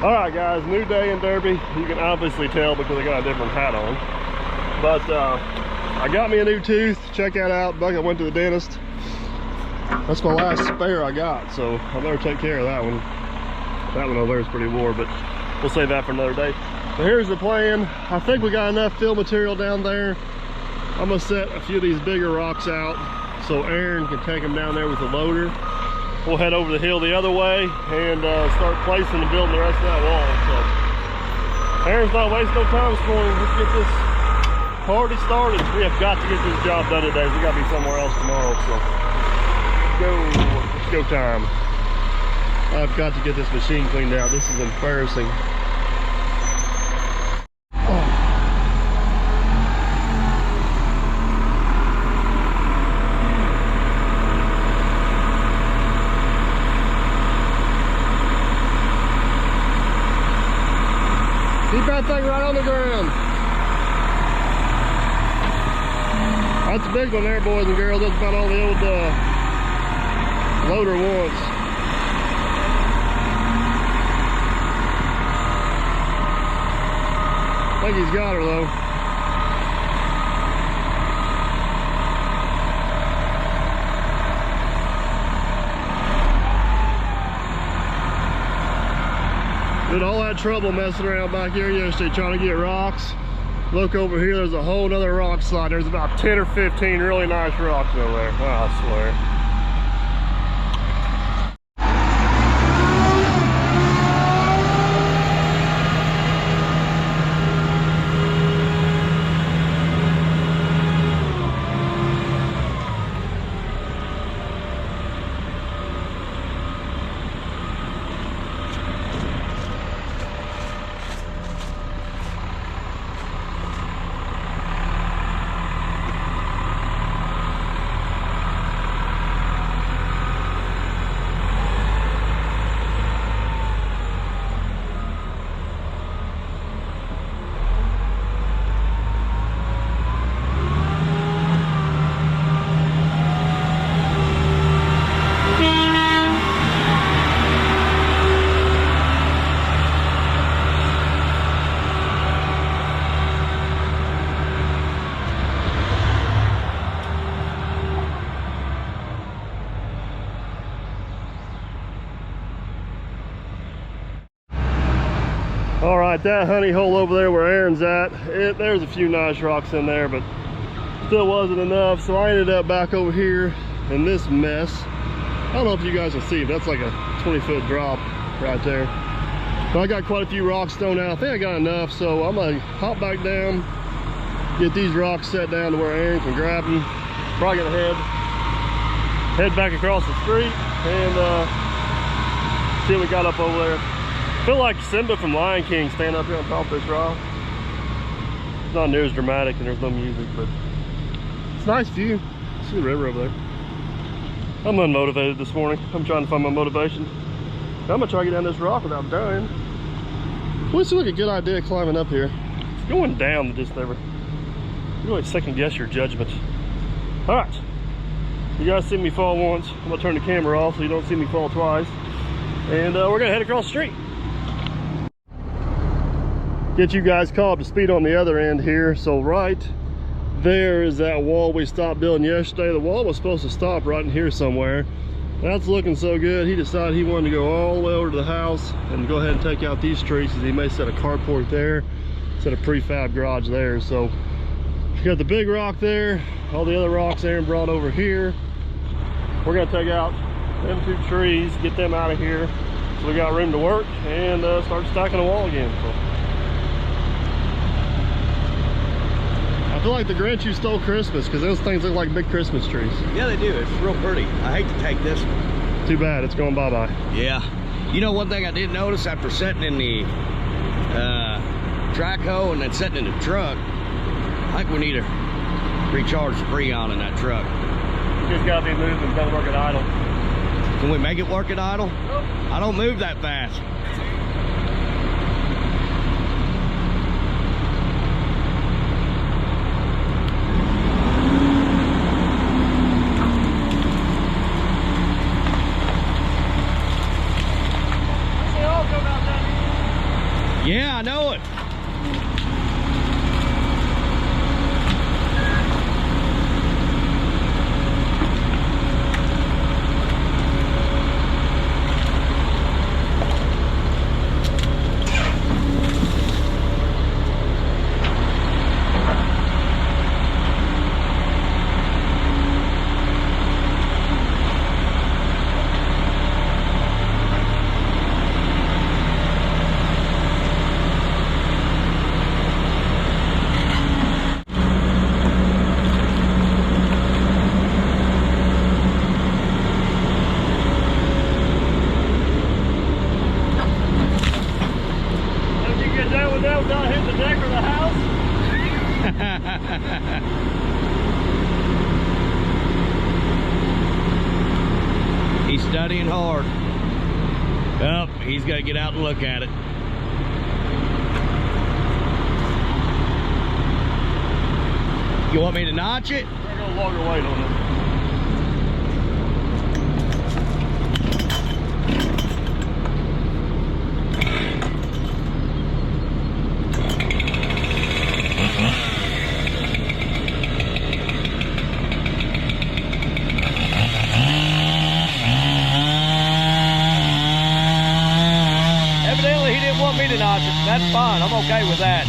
All right, guys, new day in Derby. You can obviously tell because I got a different hat on. But I got me a new tooth. Check that out. Buck, I went to the dentist. That's my last spare I got, so I better take care of that one. That one over there is pretty wore, but we'll save that for another day. So here's the plan. I think we got enough fill material down there. I'm gonna set a few of these bigger rocks out so Aaron can take them down there with the loader. We'll head over the hill the other way and start placing and building the rest of that wall. So Aaron's not wasting no time this morning. Let's get this party started. We have got to get this job done today. We gotta be somewhere else tomorrow, so let's go time. I've got to get this machine cleaned out. This is embarrassing. Keep that thing right on the ground. That's a big one there, boys and girls. That's about all the old loader wants. I think he's got her though. Did all that trouble messing around back here yesterday trying to get rocks. Look over here, there's a whole nother rock slide. There's about 10 or 15 really nice rocks over there. Oh, I swear. All right, that honey hole over there where Aaron's at, there's a few nice rocks in there, but still wasn't enough. So I ended up back over here in this mess. I don't know if you guys can see, but that's like a 20-foot drop right there. But I got quite a few rocks thrown out. I think I got enough, so I'm gonna hop back down, get these rocks set down to where Aaron can grab them. Probably gonna head back across the street and see what we got up over there. I feel like Simba from Lion King standing up here on top of this rock. It's not near as dramatic and there's no music, but it's a nice view. See the river over there. I'm unmotivated this morning. I'm trying to find my motivation. I'm gonna try to get down this rock without dying. Well, this looks like a good idea climbing up here. It's going down to just never. You really second guess your judgment. All right, you guys see me fall once. I'm gonna turn the camera off so you don't see me fall twice. And we're gonna head across the street. Get you guys caught up to speed on the other end here. So right there is that wall we stopped building yesterday. The wall was supposed to stop right in here somewhere. That's looking so good. He decided he wanted to go all the way over to the house and go ahead and take out these trees, because he may set a carport there, set a prefab garage there. So we got the big rock there, all the other rocks Aaron brought over here. We're gonna take out them 2 trees, get them out of here, so we got room to work and start stacking the wall again. So I feel like the Grinch who stole Christmas, because those things look like big Christmas trees. Yeah, they do. It's real pretty. I hate to take this one. Too bad, it's going bye-bye. Yeah. You know, one thing I did notice after sitting in the track hoe and then sitting in the truck, I think we need to recharge the Freon in that truck. You just gotta be moving, gotta work at idle. Can we make it work at idle? Nope. I don't move that fast. Yeah, I know it. Without hitting the deck or the house? He's studying hard. Oh, he's got to get out and look at it. You want me to notch it? We're going to longer weight on it. Evidently, he didn't want me to notch it. That's fine. I'm okay with that.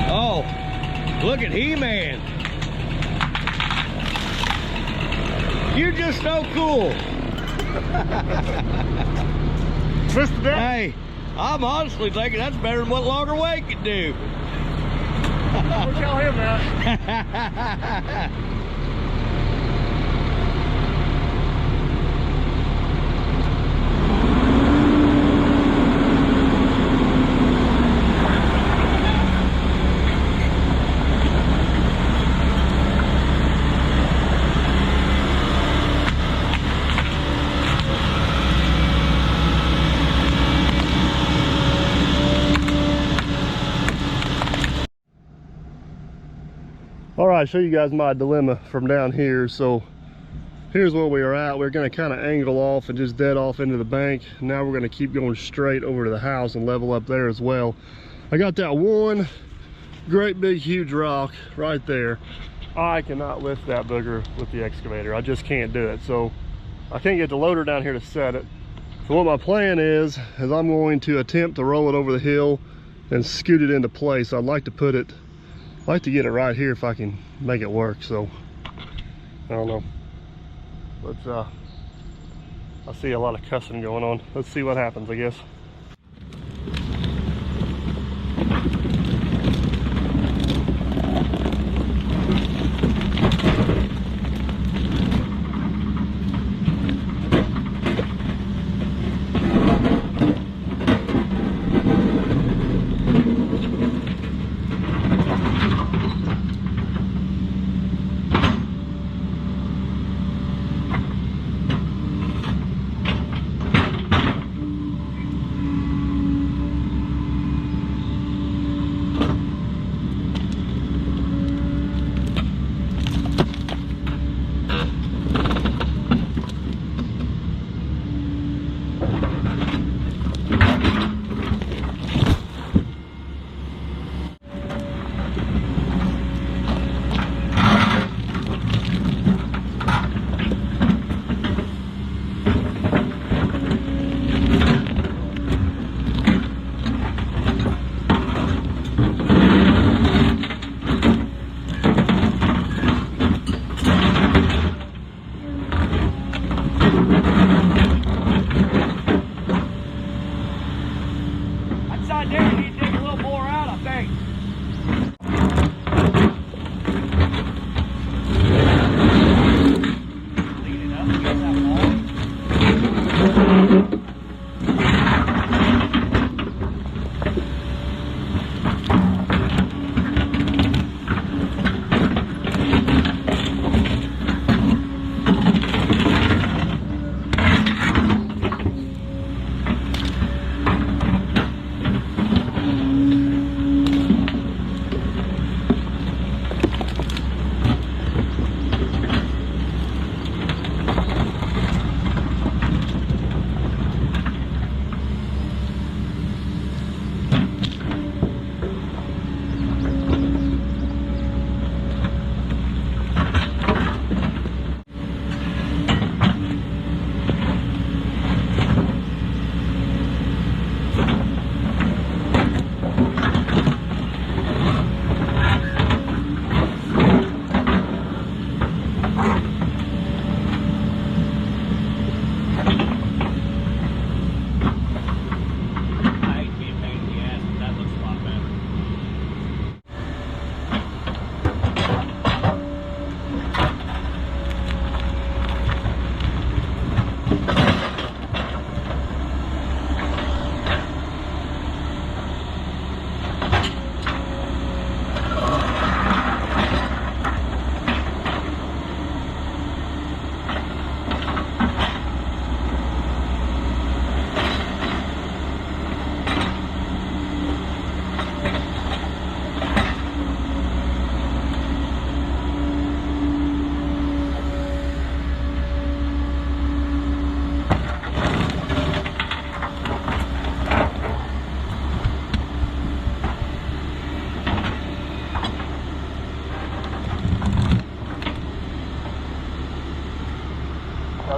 Oh, look at He-Man. You're just so cool. Mr. Deck? Hey, I'm honestly thinking that's better than what longer weight could do. Don't tell him that. All right, show you guys my dilemma from down here. So here's where we are at. We're gonna kind of angle off and just dead off into the bank. Now we're gonna keep going straight over to the house and level up there as well. I got that one great big huge rock right there. I cannot lift that booger with the excavator. I just can't do it. So I can't get the loader down here to set it. So what my plan is I'm going to attempt to roll it over the hill and scoot it into place. I'd like to put it, I'd like to get it right here if I can make it work. So I don't know. Let's I see a lot of cussing going on. Let's see what happens, I guess.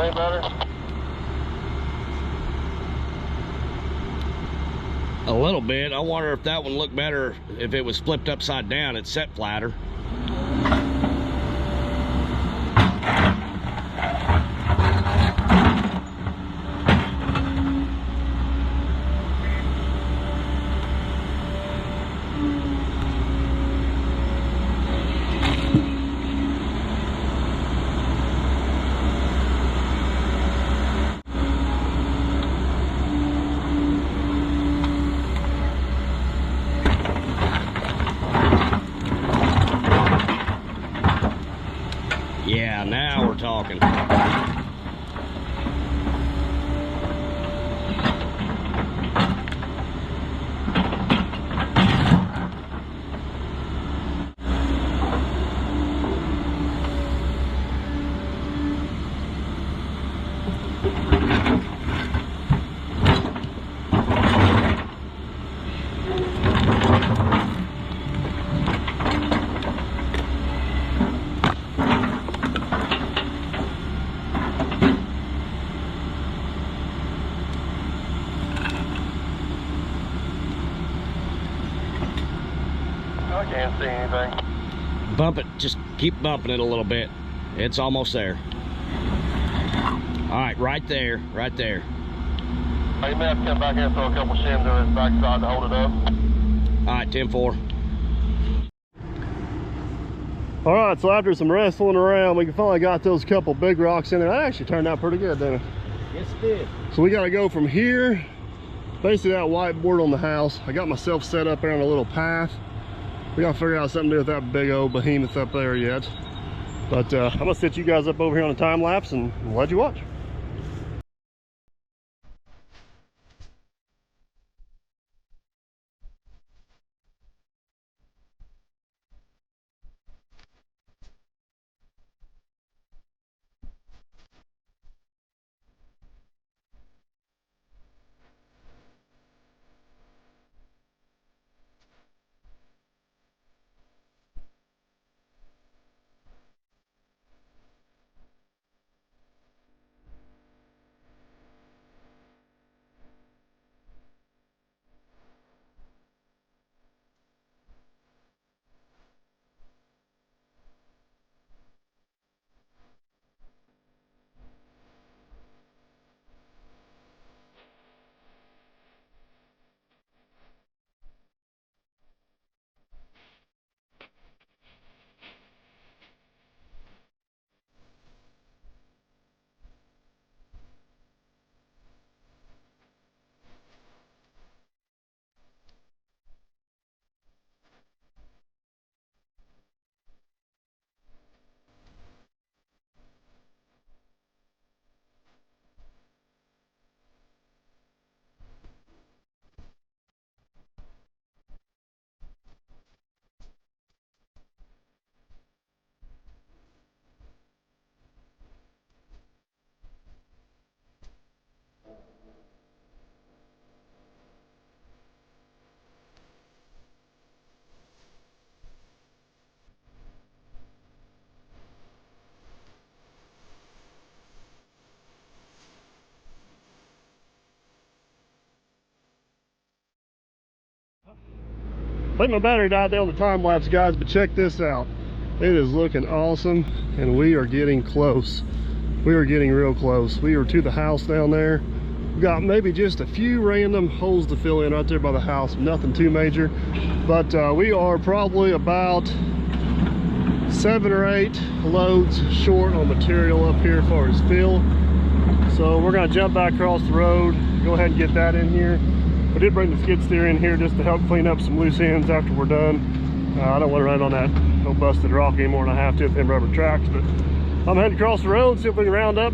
any better? A little bit. I wonder if that one looked better if it was flipped upside down. It's set flatter. Yeah, now we're talking. I can't see anything. Bump it, just keep bumping it a little bit. It's almost there. All right, right there, right there. You may have to come back here and throw a couple shims on his backside to hold it up. All right, 10-4. All right, so after some wrestling around, we finally got those couple big rocks in there. That actually turned out pretty good, didn't it? Yes, it did. So we got to go from here, basically that whiteboard on the house. I got myself set up there on a little path. We got to figure out something to do with that big old behemoth up there yet. But I'm going to set you guys up over here on a time lapse and let you watch. I think my battery died there on the time lapse, guys, but check this out. It is looking awesome, and we are getting close. We are getting real close. We are to the house down there. We've got maybe just a few random holes to fill in right there by the house, nothing too major. But we are probably about 7 or 8 loads short on material up here as far as fill. So we're gonna jump back across the road, go ahead and get that in here. I did bring the skid steer in here just to help clean up some loose ends after we're done. I don't want to run on that no busted rock anymore than I have to with them rubber tracks, but I'm heading across the road, see if we can round up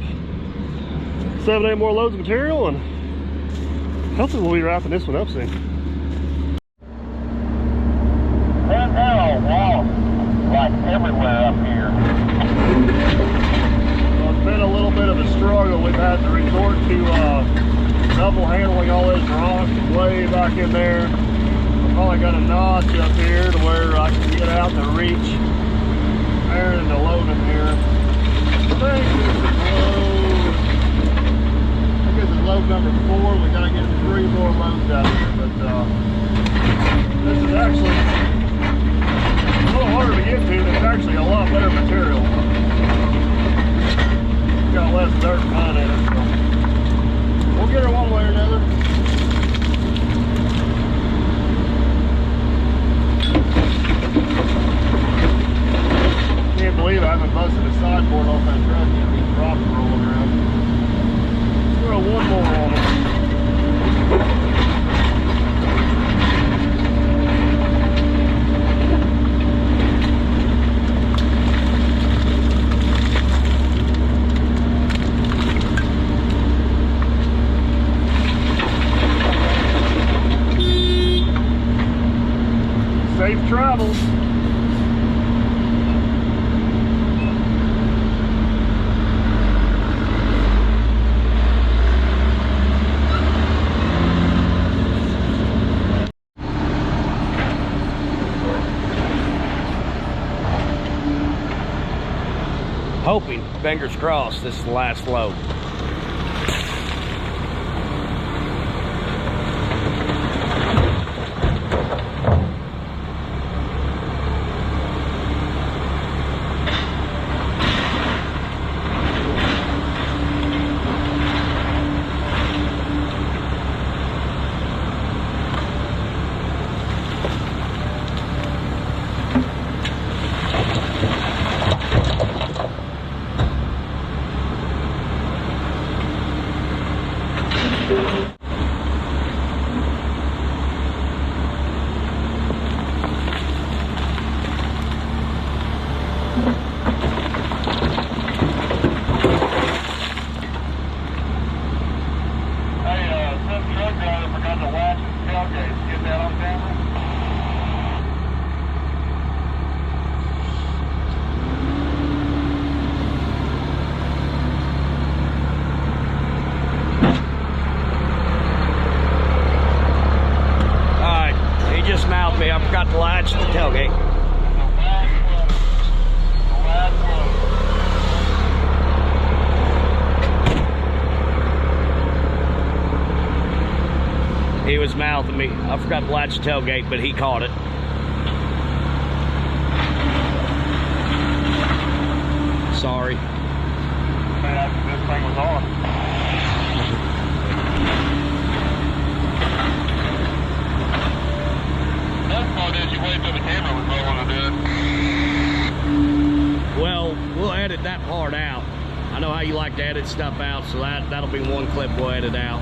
7 or 8 more loads of material, and hopefully we'll be wrapping this one up soon. There's arrow walls like everywhere up here. So it's been a little bit of a struggle. We've had to resort to double handling all this rock way back in there. I've probably got a notch up here to where I can get out to reach there and to load in here. I think this is low. load number 4. We gotta get 3 more loads out here, but this is actually a little harder to get to. It's actually a lot better material. It's got less dirt and mud in it, so we'll get her one way or another. Can't believe I haven't busted a sideboard off that truck yet. These rocks rolling around. Throw one more on it. Safe travels. Hoping, fingers crossed, this is the last load. Me, I forgot to latch the tailgate. He was mouthing me. I forgot to latch the tailgate, but he caught it. Sorry. Man, this thing was on. You wait till the camera was rolling to do it. Well, we'll edit that part out. I know how you like to edit stuff out, so that'll be one clip we'll edit out.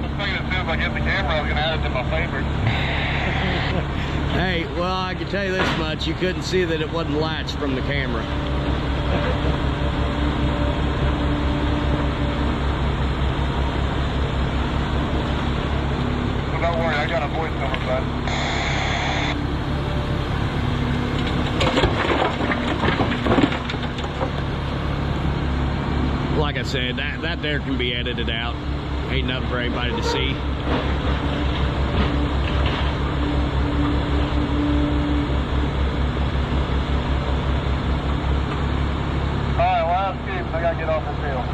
As soon as I get the camera, I was going to add it to my favorites. Hey, well, I can tell you this much. You couldn't see that it wasn't latched from the camera. Don't worry, I got a voice over that. Like I said, that there can be edited out. Ain't nothing for anybody to see. Alright, last scoop. I gotta get off this hill.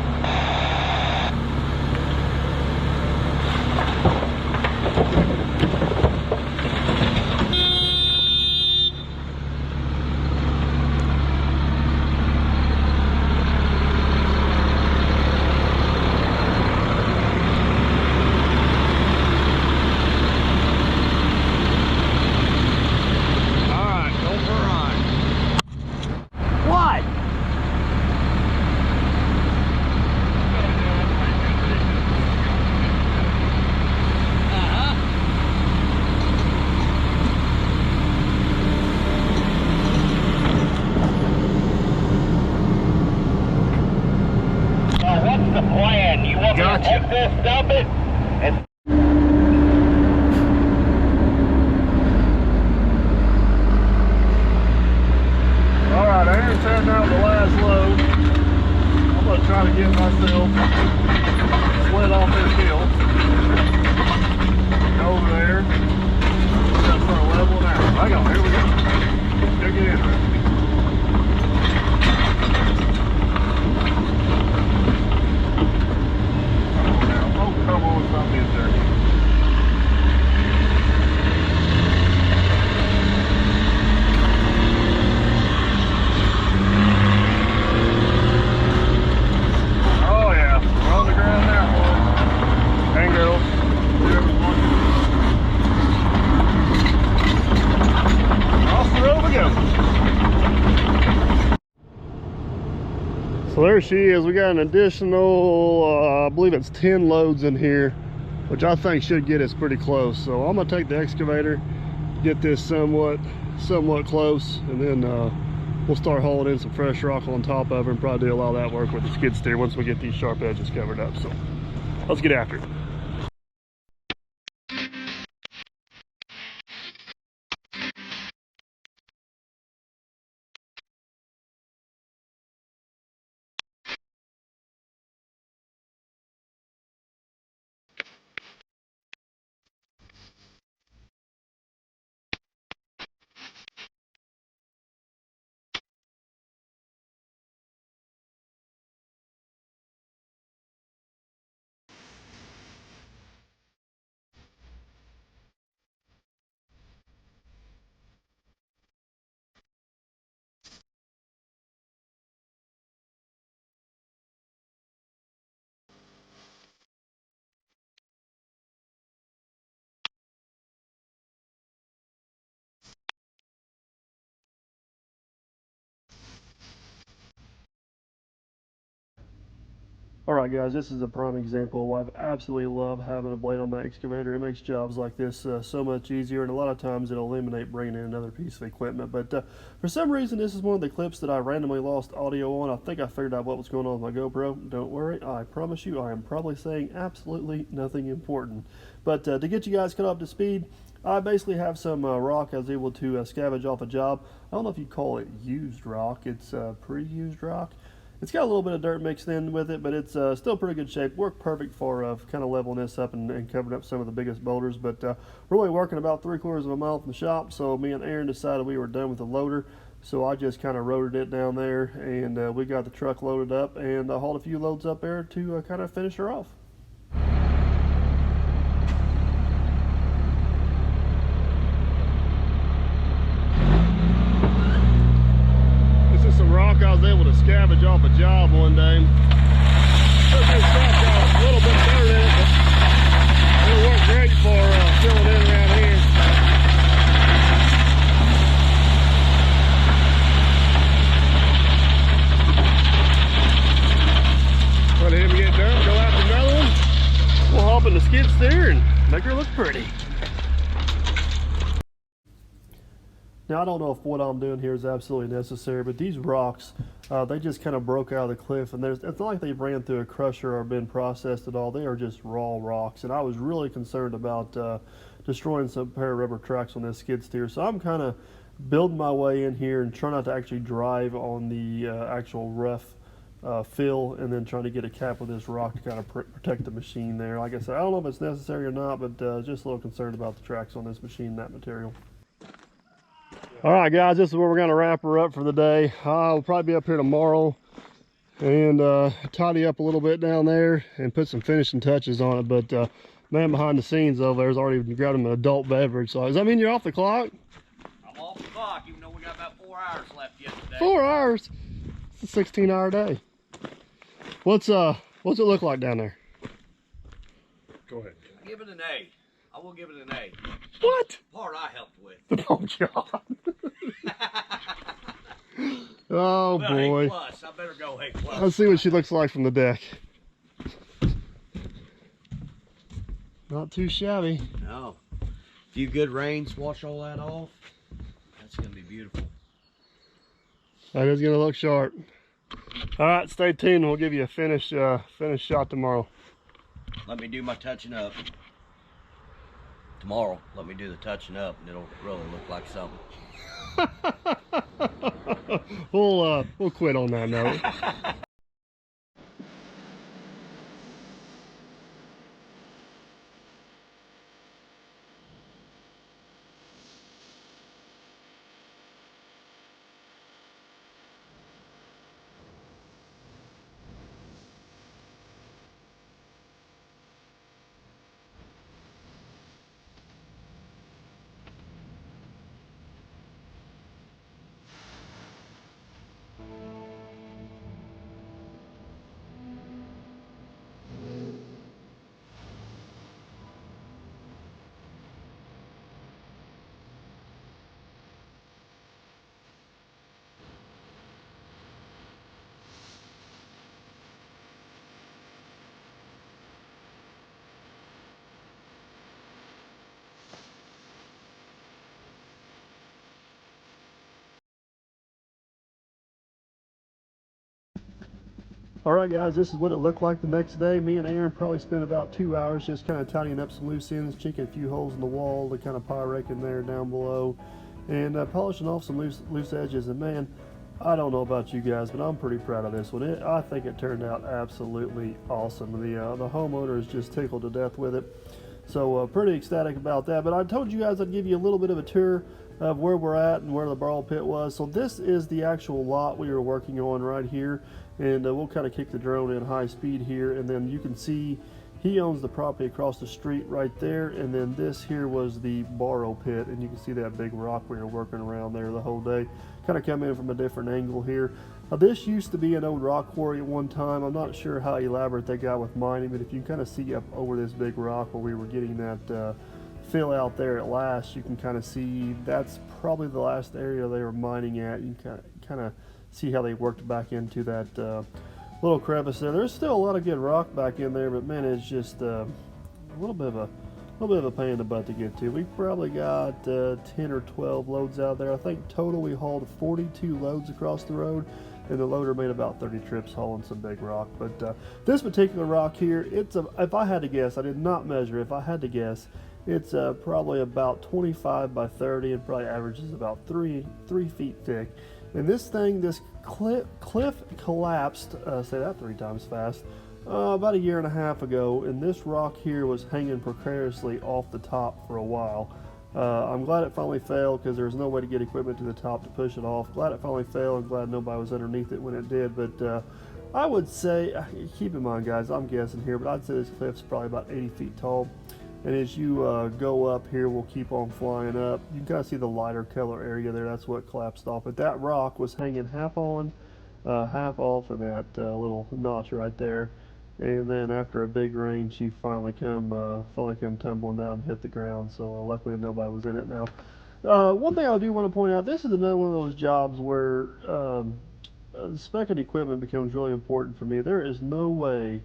answer. Oh yeah, we're on the ground now, boys and girls. Whoever's watching. Off the road we go. So there she is. We got an additional, I believe it's 10 loads in here, which I think should get us pretty close. So I'm gonna take the excavator, get this somewhat close, and then we'll start hauling in some fresh rock on top of it and probably do a lot of that work with the skid steer once we get these sharp edges covered up. So let's get after it. Alright guys, this is a prime example of why I absolutely love having a blade on my excavator. It makes jobs like this so much easier, and a lot of times it'll eliminate bringing in another piece of equipment. But for some reason, this is one of the clips that I randomly lost audio on. I think I figured out what was going on with my GoPro. Don't worry, I promise you I am probably saying absolutely nothing important. But to get you guys caught up to speed, I basically have some rock I was able to scavenge off a job. I don't know if you call it used rock, it's pre-used rock. It's got a little bit of dirt mixed in with it, but it's still pretty good shape. Worked perfect for kind of leveling this up and covering up some of the biggest boulders. But we're only working about 3/4 of a mile from the shop, so me and Aaron decided we were done with the loader. So I just kind of rotored it down there, and we got the truck loaded up and hauled a few loads up there to kind of finish her off. Rock I was able to scavenge off a job one day. Took this stuff, got a little bit of dirt in it, but it'll work great for filling in around here. Let him get done, go after another one. We'll hop in the skid steer and make her look pretty. Now, I don't know if what I'm doing here is absolutely necessary, but these rocks, they just kind of broke out of the cliff, and it's not like they ran through a crusher or been processed at all. They are just raw rocks, and I was really concerned about destroying some pair of rubber tracks on this skid steer. So I'm kind of building my way in here and trying not to actually drive on the actual rough fill, and then trying to get a cap with this rock to kind of protect the machine there. Like I said, I don't know if it's necessary or not, but just a little concerned about the tracks on this machine, that material. All right, guys, this is where we're going to wrap her up for the day. I'll probably be up here tomorrow and tidy up a little bit down there and put some finishing touches on it. But man behind the scenes over there has already grabbed him an adult beverage. So does that mean you're off the clock? I'm off the clock, even though we got about 4 hours left yesterday. 4 hours? It's a 16-hour day. What's it look like down there? Go ahead. Give it an A. I will give it an A. What? Part I helped with. Oh, God. Oh, well, boy. A+. I better go A+. Let's see what she looks like from the deck. Not too shabby. No. A few good rains wash all that off. That's going to be beautiful. That is going to look sharp. All right, stay tuned. We'll give you a finished shot tomorrow. Let me do my touching up. Tomorrow, let me do the touching up, and it'll really look like something. We'll quit on that note. All right, guys, this is what it looked like the next day. Me and Aaron probably spent about 2 hours just kind of tidying up some loose ends, chinking a few holes in the wall, to kind of pie raking there down below, and polishing off some loose edges. And man, I don't know about you guys, but I'm pretty proud of this one. I think it turned out absolutely awesome. The homeowner is just tickled to death with it. So pretty ecstatic about that. But I told you guys I'd give you a little bit of a tour of where we're at and where the borrow pit was. So this is the actual lot we were working on right here, and we'll kind of kick the drone in high speed here, and then you can see he owns the property across the street right there, and then this here was the borrow pit, and you can see that big rock we were working around there the whole day. Kind of come in from a different angle here. Now this used to be an old rock quarry at one time. I'm not sure how elaborate they got with mining, but if you kind of see up over this big rock where we were getting that fill out there at last, you can kind of see that's probably the last area they were mining at. You can kind of see how they worked back into that little crevice there. There's still a lot of good rock back in there, but man, it's just a little bit of a pain in the butt to get to. We probably got 10 or 12 loads out there. I think total we hauled 42 loads across the road, and the loader made about 30 trips hauling some big rock. But this particular rock here, if I had to guess, I did not measure, if I had to guess, it's probably about 25 by 30 and probably averages about 3 feet thick. And this thing, this cliff collapsed, say that 3 times fast, about 1.5 years ago, and this rock here was hanging precariously off the top for a while. I'm glad it finally fell, because there was no way to get equipment to the top to push it off. Glad it finally fell, and glad nobody was underneath it when it did. But I would say, keep in mind guys, I'm guessing here, but I'd say this cliff's probably about 80 feet tall. And as you go up here, we'll keep on flying up. You can kind of see the lighter color area there. That's what collapsed off. But that rock was hanging half on, half off of that little notch right there. And then after a big rain, she finally come tumbling down and hit the ground. So luckily nobody was in it now. One thing I do want to point out, this is another one of those jobs where spec and equipment becomes really important for me. There is no way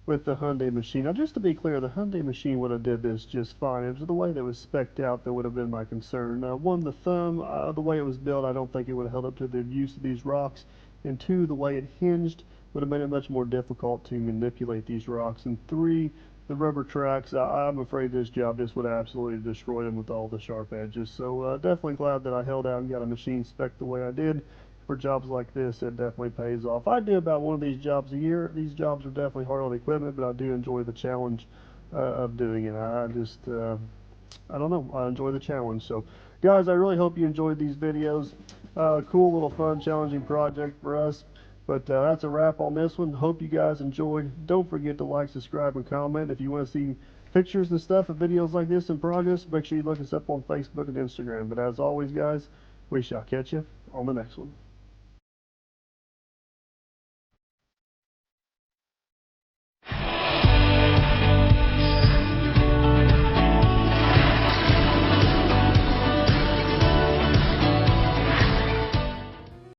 with the Hyundai machine. Now, just to be clear, the Hyundai machine would have did this just fine. It was the way that it was spec'd out that would have been my concern. One, the thumb, the way it was built, I don't think it would have held up to the use of these rocks. And 2, the way it hinged would have made it much more difficult to manipulate these rocks. And 3, the rubber tracks, I'm afraid this job just would absolutely destroy them with all the sharp edges. So definitely glad that I held out and got a machine spec the way I did. For jobs like this, it definitely pays off. I do about one of these jobs a year. These jobs are definitely hard on the equipment, but I do enjoy the challenge of doing it. I don't know, I enjoy the challenge. So guys, I really hope you enjoyed these videos. Cool little fun challenging project for us. But that's a wrap on this one. Hope you guys enjoyed. Don't forget to like, subscribe, and comment. If you want to see pictures and stuff of videos like this in progress, make sure you look us up on Facebook and Instagram. But as always guys, we shall catch you on the next one.